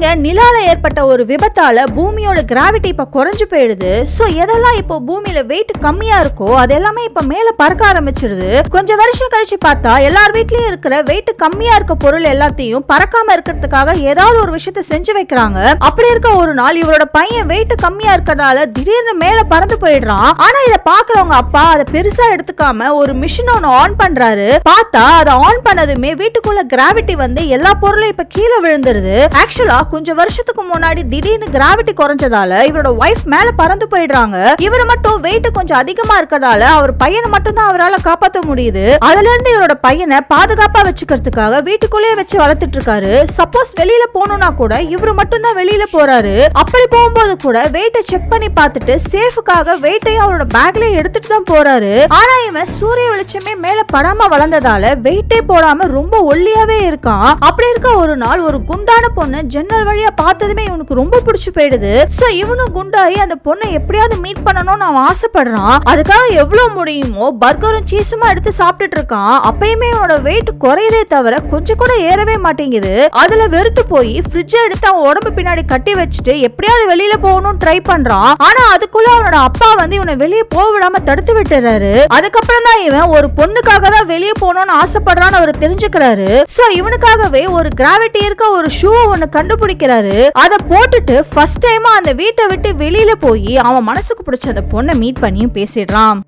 இங்க நிலால ஏற்பட்ட ஒரு விபத்தால பூமியோட கிராவிட்டி இப்ப குறைஞ்சு போயிடுது. சோ எதெல்லாம் இப்போ பூமியில வெயிட் கம்மியா இருக்கோ அது எல்லாமே இப்ப மேல பறக்க ஆரம்பிச்சிருது. கொஞ்சம் வருஷம் கழிச்சு பார்த்தா எல்லார் வீட்லயும் இருக்கிற வெயிட் கம்மியா இருக்க பொருள் எல்லாத்தையும் பறக்காம இருக்கிறதுக்காக ஏதாவது ஒரு விஷயத்த செஞ்சு வைக்கிறாங்க. அப்படி இருக்க ஒரு நாள் இவரோட பையன் வெயிட் கம்மியா இருக்கறதால திடீர்னு மேல பறந்து போயிடுறான். ஆனா இத பாக்குறவங்க அப்பா அதை பெருசா எடுத்துக்காம ஒரு மிஷின் ஒன்னு ஆன் பண்றாரு. பார்த்தா அதை ஆன் பண்ணதுமே வீட்டுக்குள்ள கிராவிட்டி வந்து எல்லா பொருளும் இப்ப கீழே விழுந்துருது. ஆக்சுவலா கொஞ்சம் வருஷத்துக்கு முன்னாடி திடீர்னு கிராவிட்டி குறைஞ்சதால இவரோட வைஃப் மேல பறந்து போயிடுறாங்க. இவர் மட்டும் வெயிட் கொஞ்சம் அதிகமா இருக்கறதால அவர் பையனை மட்டும் தான் அவரால் காப்பாற்ற முடியுது. அதுல இருந்து இவரோட பையனை பாதுகாப்பா வச்சுக்கிறதுக்காக வீட்டுக்குள்ளேயே வச்சு வளர்த்துட்டு இருக்காரு. சப்போஸ் வெளியில போகணும்னா கூட இவரு மட்டும் தான் வெளியில போறாரு. அப்படி போகும்போது கூட வெயிட்டை செக் பண்ணி பார்த்துட்டு சேஃபுக்காக வெயிட்டையும் அவரோட பேக்ல எடுத்துட்டு தான் போறாரு. ஆனா இவன் சூரிய வெளிச்சமே மேல படாம வளர்ந்ததால வெயிட்டே போடாம ரொம்ப ஒல்லியாவே இருக்கான். அப்படி இருக்க ஒரு நாள் ஒரு குண்டான பொண்ணு ஜன்னல் வழியா பார்த்ததுமே இவனுக்கு ரொம்ப பிடிச்சு போயிடுது. சோ இவனும் குண்டாயி அந்த பொண்ணை எப்படியாவது மீட் பண்ணணும்னு அவன் ஆசைப்படுறான். அதுக்காக எவ்வளவு முடியுமோ பர்கரும் சீஸுமா எடுத்து சாப்பிட்டுட்டு இருக்கான். அப்பயுமே அவனோட வெயிட் குறையதே தவிர கொஞ்சம் கூட ஏறவே மாட்டேங்குது. அதுல வெறுத்து போய் ஃப்ரிட்ஜை எடுத்து அவன் உடம்பு பின்னாடி கட்டி வச்சுட்டு எப்படியாவது வெளியில போகணும்னு ட்ரை பண்றான். ஆனா அதுக்குள்ள அவனோட அப்பா வந்து இவனை வெளியே போக விடாம தடுத்து விட்டுறாரு. அதுக்கப்புறம் தான் இவன் ஒரு பொண்ணுக்காக தான் வெளியே போகணும்னு ஆசைப்படுறான்னு அவர் தெரிஞ்சுக்கிறாரு. சோ இவனுக்காகவே ஒரு கிராவிட்டி இருக்க ஒரு ஷூ ஒன்னு கண்டுபிடிக்கிறாரு. அதை போட்டுட்டு ஃபர்ஸ்ட் டைமா அந்த வீட்டை விட்டு வெளியில போய் அவன் மனசுக்கு பிடிச்ச அந்த பொண்ணை மீட் பண்ணியும் பேசிடுறான்.